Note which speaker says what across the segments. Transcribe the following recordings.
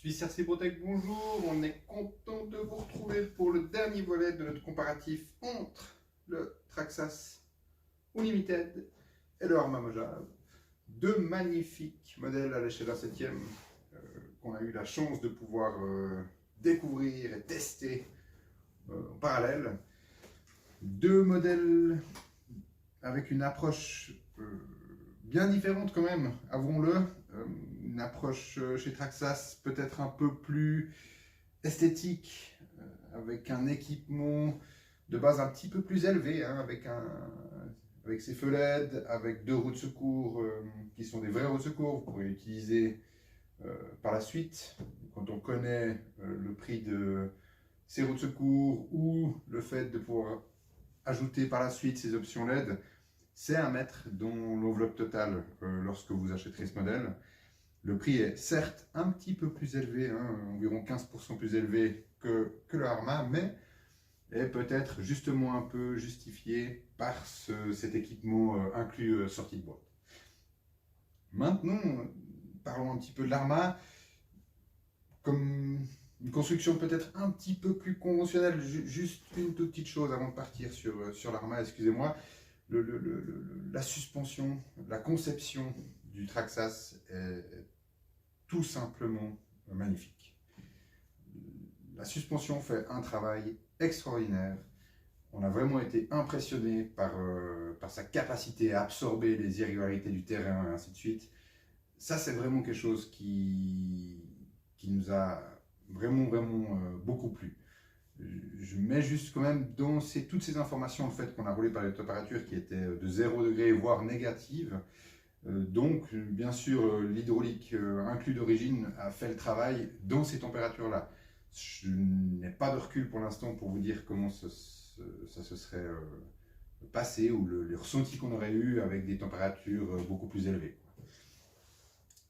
Speaker 1: Suisse RC Protect, bonjour, on est content de vous retrouver pour le dernier volet de notre comparatif entre le Traxxas Unlimited et le Arrma Mojave. Deux magnifiques modèles à l'échelle 1/7 qu'on a eu la chance de pouvoir découvrir et tester en parallèle. Deux modèles avec une approche bien différente quand même, avouons-le. Une approche chez Traxxas peut-être un peu plus esthétique, avec un équipement de base un petit peu plus élevé, hein, avec ses feux LED, avec deux roues de secours qui sont des vraies roues de secours, vous pourrez utiliser par la suite. Quand on connaît le prix de ces roues de secours ou le fait de pouvoir ajouter par la suite ces options LED, c'est à mettre dans l'enveloppe totale lorsque vous achèterez ce modèle. Le prix est certes un petit peu plus élevé, hein, environ 15% plus élevé que le Arrma, mais est peut-être justement un peu justifié par cet équipement inclus sorti de boîte. Maintenant, parlons un petit peu de l'Arrma. Comme une construction peut-être un petit peu plus conventionnelle, juste une toute petite chose avant de partir sur l'Arrma, excusez-moi. La suspension, la conception du Traxxas est tout simplement magnifique. La suspension fait un travail extraordinaire. On a vraiment été impressionné par sa capacité à absorber les irrégularités du terrain et ainsi de suite. Ça, c'est vraiment quelque chose qui nous a vraiment beaucoup plu. Je mets juste quand même dans toutes ces informations le fait qu'on a roulé par les températures qui étaient de 0 degré, voire négatives. Donc, bien sûr, l'hydraulique inclus d'origine a fait le travail dans ces températures-là. Je n'ai pas de recul pour l'instant pour vous dire comment ça se serait passé ou les ressentis qu'on aurait eu avec des températures beaucoup plus élevées.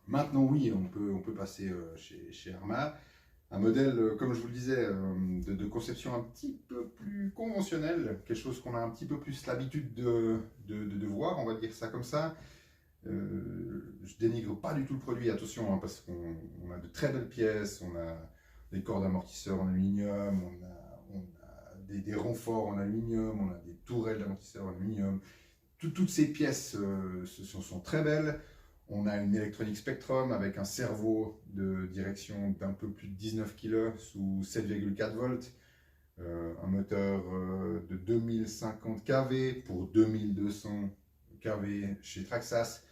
Speaker 1: Maintenant, oui, on peut passer chez Arrma. Un modèle, comme je vous le disais, de conception un petit peu plus conventionnelle, quelque chose qu'on a un petit peu plus l'habitude de voir, on va dire ça comme ça. Je dénigre pas du tout le produit, attention, hein, parce qu'on a de très belles pièces, on a des cordes amortisseurs en aluminium, on a des renforts en aluminium, on a des tourelles d'amortisseurs en aluminium. Toutes ces pièces sont très belles. On a une électronique Spectrum avec un servo de direction d'un peu plus de 19 kg sous 7,4 volts. Un moteur de 2050 kV pour 2200 kV chez Traxxas.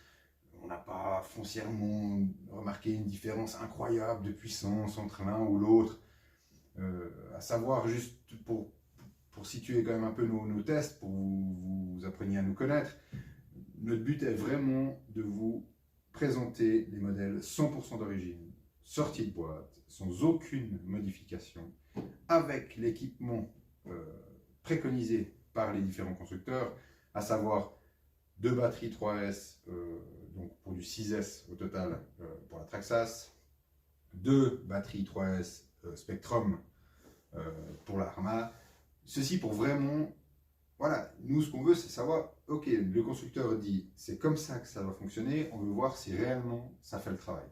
Speaker 1: On n'a pas foncièrement remarqué une différence incroyable de puissance entre l'un ou l'autre. À savoir, juste pour situer quand même un peu nos tests, pour que vous appreniez à nous connaître, notre but est vraiment de vous présenter les modèles 100% d'origine, sortis de boîte, sans aucune modification, avec l'équipement préconisé par les différents constructeurs, à savoir deux batteries 3S, donc pour du 6S au total pour la Traxxas, deux batteries 3S Spectrum pour l'Arrma. Ceci pour vraiment, voilà, nous ce qu'on veut c'est savoir, ok, le constructeur dit c'est comme ça que ça doit fonctionner, on veut voir si réellement ça fait le travail.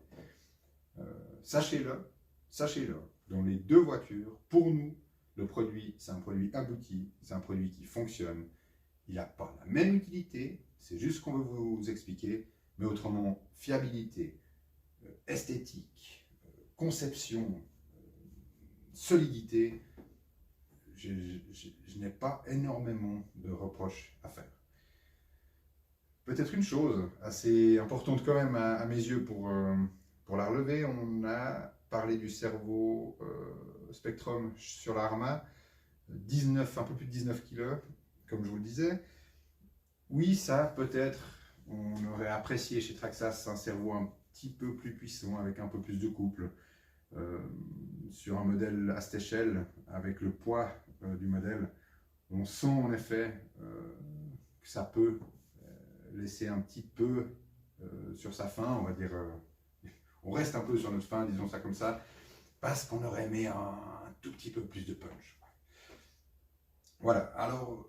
Speaker 1: Sachez-le, dans les deux voitures, pour nous, le produit c'est un produit abouti, c'est un produit qui fonctionne. Il n'a pas la même utilité, c'est juste ce qu'on veut vous expliquer, mais autrement, fiabilité, esthétique, conception, solidité, je n'ai pas énormément de reproches à faire. Peut-être une chose assez importante quand même à mes yeux pour la relever, on a parlé du servo Spectrum sur l'Arrma, un peu plus de 19 kg, comme je vous le disais. Oui, ça peut-être, on aurait apprécié chez Traxxas un servo un petit peu plus puissant, avec un peu plus de couple, sur un modèle à cette échelle, avec le poids du modèle. On sent en effet que ça peut laisser un petit peu sur sa fin, on va dire, on reste un peu sur notre fin, disons ça comme ça, parce qu'on aurait aimé un tout petit peu plus de punch. Voilà, alors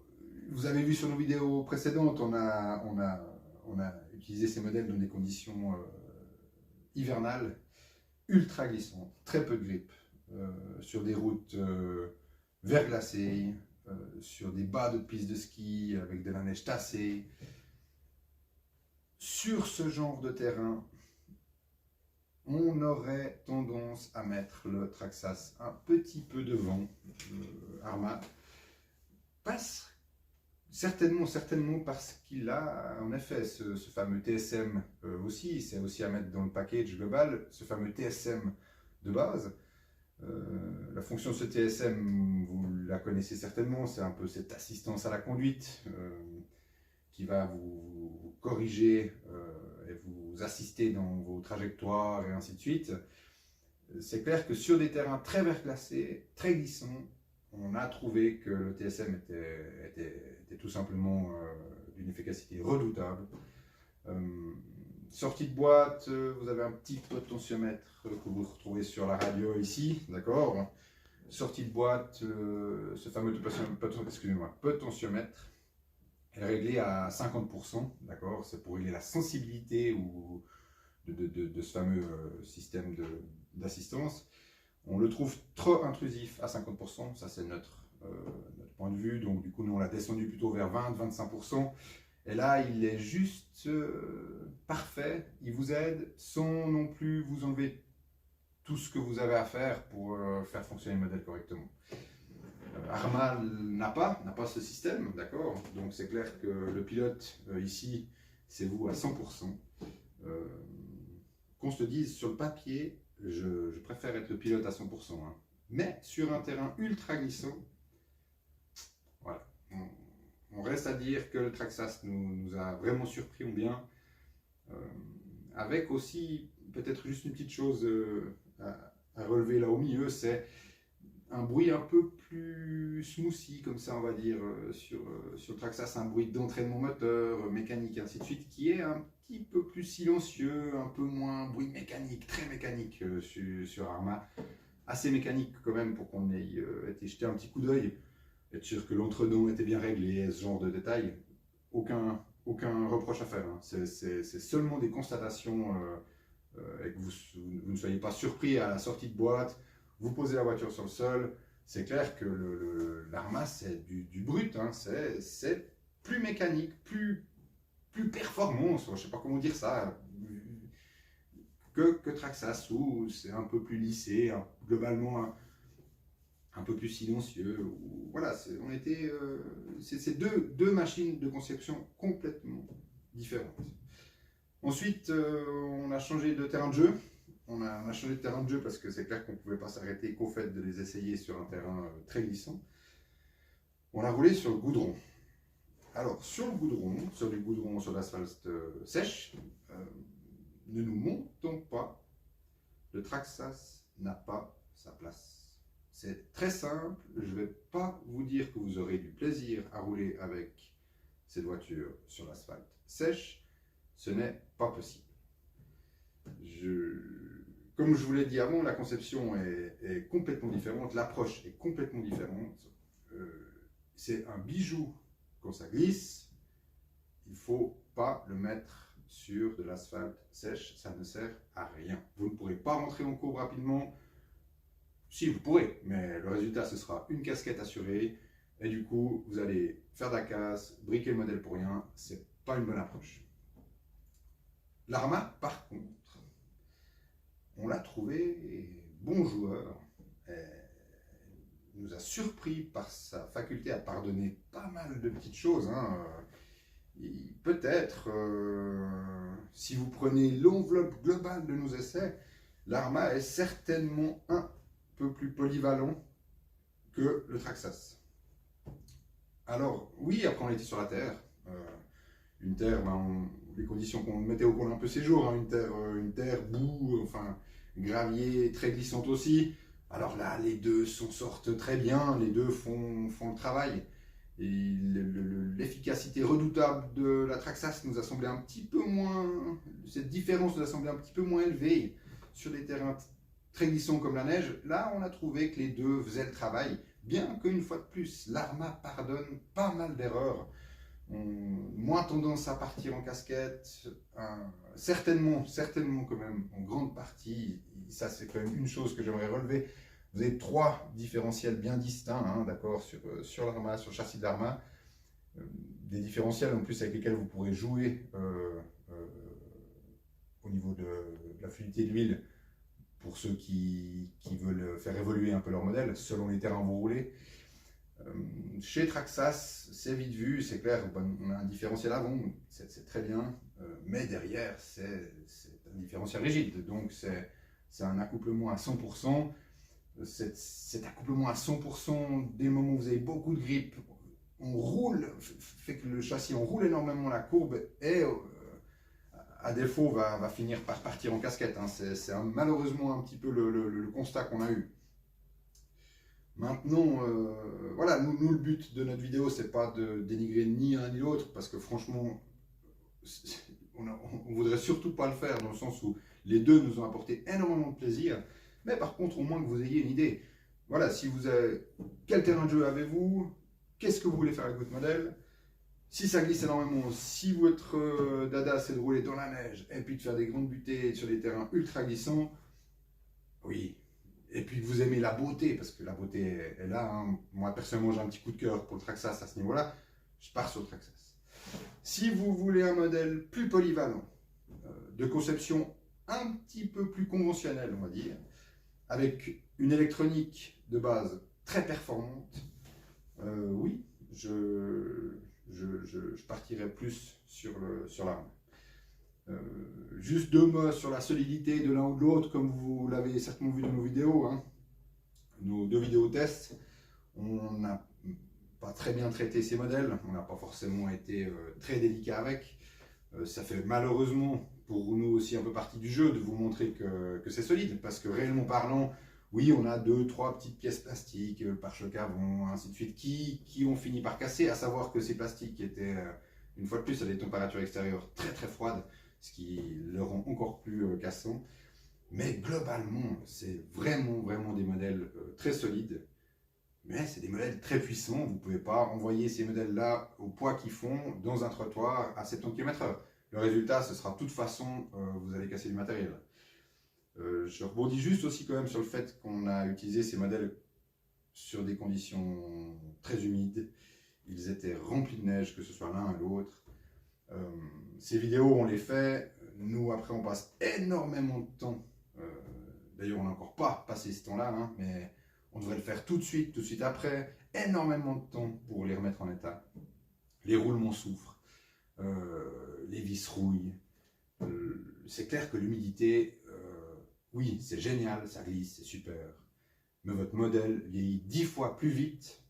Speaker 1: vous avez vu sur nos vidéos précédentes, on a utilisé ces modèles dans des conditions hivernales. ultra glissante, très peu de grippe, sur des routes verglacées, sur des bas de piste de ski avec de la neige tassée. Sur ce genre de terrain, on aurait tendance à mettre le Traxxas un petit peu devant Arrma. Certainement parce qu'il a en effet ce fameux TSM aussi, c'est aussi à mettre dans le package global, ce fameux TSM de base. La fonction de ce TSM, vous la connaissez certainement, c'est un peu cette assistance à la conduite qui va vous corriger et vous assister dans vos trajectoires et ainsi de suite. C'est clair que sur des terrains très verglacés, très glissants, on a trouvé que le TSM était tout simplement d'une efficacité redoutable. Sortie de boîte, vous avez un petit potentiomètre que vous retrouvez sur la radio ici, d'accord. Sortie de boîte, ce fameux potentiomètre est réglé à 50%, d'accord. C'est pour régler la sensibilité de ce fameux système d'assistance. On le trouve trop intrusif à 50%, ça c'est notre point de vue, donc du coup nous on l'a descendu plutôt vers 20-25%, et là il est juste parfait, il vous aide sans non plus vous enlever tout ce que vous avez à faire pour faire fonctionner le modèle correctement. Arrma n'a pas ce système, d'accord, donc c'est clair que le pilote ici c'est vous à 100%. Qu'on se dise sur le papier, je préfère être le pilote à 100%, hein. Mais sur un terrain ultra glissant, voilà, on reste à dire que le Traxxas nous a vraiment surpris bien, avec aussi peut-être juste une petite chose à relever là au milieu, c'est un bruit un peu plus smoothie, comme ça on va dire, sur le Traxxas, un bruit d'entraînement moteur, mécanique, ainsi de suite, qui est un petit peu plus silencieux, un peu moins bruit mécanique, très mécanique sur Arrma. Assez mécanique quand même pour qu'on ait été jeter un petit coup d'œil, être sûr que l'entredent était bien réglé, ce genre de détails. Aucun reproche à faire, hein. C'est seulement des constatations et que vous ne soyez pas surpris à la sortie de boîte. Vous posez la voiture sur le sol, c'est clair que l'Arrma c'est du brut, hein. C'est plus mécanique, plus performant, je ne sais pas comment dire ça, que Traxxas, où c'est un peu plus lissé, globalement un peu plus silencieux. Voilà, c'est deux machines de conception complètement différentes. Ensuite, on a changé de terrain de jeu. On a changé de terrain de jeu parce que c'est clair qu'on ne pouvait pas s'arrêter qu'au fait de les essayer sur un terrain très glissant. On a roulé sur le goudron. Alors, sur le goudron, sur l'asphalte sèche, ne nous montons pas, le Traxxas n'a pas sa place. C'est très simple, je ne vais pas vous dire que vous aurez du plaisir à rouler avec cette voiture sur l'asphalte sèche, ce n'est pas possible. Comme je vous l'ai dit avant, la conception est complètement différente, l'approche est complètement différente. C'est un bijou quand ça glisse, il ne faut pas le mettre sur de l'asphalte sèche, ça ne sert à rien. Vous ne pourrez pas rentrer en courbe rapidement. Si, vous pourrez, mais le résultat, ce sera une casquette assurée, et du coup, vous allez faire de la casse, briquer le modèle pour rien, c'est pas une bonne approche. L'Arrma, par contre, on l'a trouvé bon joueur, il nous a surpris par sa faculté à pardonner pas mal de petites choses, hein. Peut-être, si vous prenez l'enveloppe globale de nos essais, l'Arrma est certainement un peu plus polyvalent que le Traxxas. Alors, oui, après on était sur la terre. Une terre, les conditions qu'on mettait au qu'on a un peu ces jours, hein, une terre, boue, enfin, gravier, très glissante aussi. Alors là, les deux s'en sortent très bien, les deux font le travail. Et l'efficacité redoutable de la Traxxas nous a semblé un petit peu moins, cette différence nous a semblé un petit peu moins élevée sur des terrains très glissants comme la neige. Là, on a trouvé que les deux faisaient le travail, bien qu'une fois de plus, l'Arrma pardonne pas mal d'erreurs. ont moins tendance à partir en casquette, certainement quand même, en grande partie, ça c'est quand même une chose que j'aimerais relever. Vous avez 3 différentiels bien distincts, hein, d'accord, sur l'Arma, sur le châssis de l'Arma. Des différentiels en plus avec lesquels vous pourrez jouer au niveau de la fluidité de l'huile pour ceux qui veulent faire évoluer un peu leur modèle selon les terrains où vous roulez. Chez Traxxas, c'est vite vu, c'est clair, on a un différentiel avant, c'est très bien, mais derrière, c'est un différentiel rigide, donc c'est un accouplement à 100%. Cet accouplement à 100%, dès le moment où vous avez beaucoup de grippe, on roule, fait que le châssis, on roule énormément la courbe et à défaut va finir par partir en casquette. Hein. C'est malheureusement un petit peu le constat qu'on a eu. Maintenant, voilà, nous, le but de notre vidéo, c'est pas de dénigrer ni un ni l'autre, parce que franchement, on voudrait surtout pas le faire, dans le sens où les deux nous ont apporté énormément de plaisir, mais par contre, au moins que vous ayez une idée. Voilà, si vous avez, quel terrain de jeu avez-vous? Qu'est-ce que vous voulez faire avec votre modèle? Si ça glisse énormément, si votre dada c'est de rouler dans la neige, et puis de faire des grandes butées sur des terrains ultra glissants, oui, et puis que vous aimez la beauté, parce que la beauté est là. Hein. Moi, personnellement, j'ai un petit coup de cœur pour le Traxxas à ce niveau-là. Je pars sur le Traxxas. Si vous voulez un modèle plus polyvalent, de conception un petit peu plus conventionnelle, on va dire, avec une électronique de base très performante, oui, je partirai plus sur l'arme. Juste 2 mots sur la solidité de l'un ou de l'autre, comme vous l'avez certainement vu dans nos vidéos, hein. Nos 2 vidéos tests. On n'a pas très bien traité ces modèles, on n'a pas forcément été très délicat avec. Ça fait malheureusement pour nous aussi un peu partie du jeu de vous montrer que c'est solide, parce que réellement parlant, oui, on a 2-3 petites pièces plastiques, le pare-choc avant, ainsi de suite, qui ont fini par casser, à savoir que ces plastiques étaient, une fois de plus, à des températures extérieures très très froides, ce qui le rend encore plus cassant. Mais globalement, c'est vraiment des modèles très solides, mais c'est des modèles très puissants. Vous ne pouvez pas envoyer ces modèles-là au poids qu'ils font dans un trottoir à 70 km/h. Le résultat, ce sera de toute façon, vous allez casser du matériel. Je rebondis juste aussi quand même sur le fait qu'on a utilisé ces modèles sur des conditions très humides. Ils étaient remplis de neige, que ce soit l'un ou l'autre. Ces vidéos, on les fait. Nous, après, on passe énormément de temps. D'ailleurs, on n'a encore pas passé ce temps-là, hein, mais on devrait le faire tout de suite après. Énormément de temps pour les remettre en état. Les roulements souffrent. Les vis rouillent. C'est clair que l'humidité, oui, c'est génial, ça glisse, c'est super. Mais votre modèle vieillit 10 fois plus vite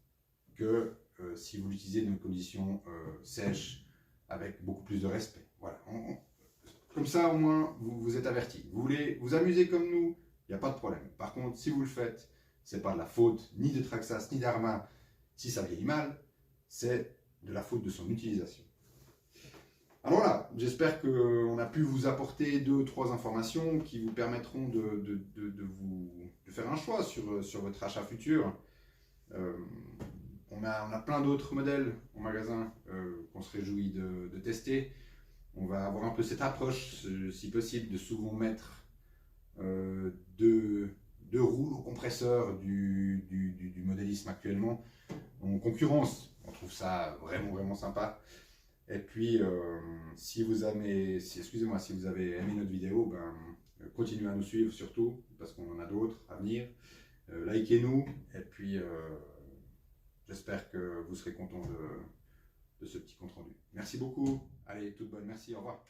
Speaker 1: que si vous l'utilisez dans une condition sèche, avec beaucoup plus de respect. Voilà. Comme ça, au moins, vous êtes avertis. Vous voulez vous amuser comme nous, il n'y a pas de problème. Par contre, si vous le faites, ce n'est pas de la faute ni de Traxxas ni d'Arma. Si ça vieillit mal, c'est de la faute de son utilisation. Alors voilà, j'espère qu'on a pu vous apporter 2 ou 3 informations qui vous permettront de faire un choix sur votre achat futur. On a plein d'autres modèles en magasin qu'on se réjouit de tester. On va avoir un peu cette approche, si possible, de souvent mettre 2 rouleaux compresseurs du modélisme actuellement en concurrence. On trouve ça vraiment sympa. Et puis, si vous avez aimé notre vidéo, continuez à nous suivre surtout, parce qu'on en a d'autres à venir. Likez-nous, et puis j'espère que vous serez contents de ce petit compte rendu. Merci beaucoup, allez, toute bonne, merci, au revoir.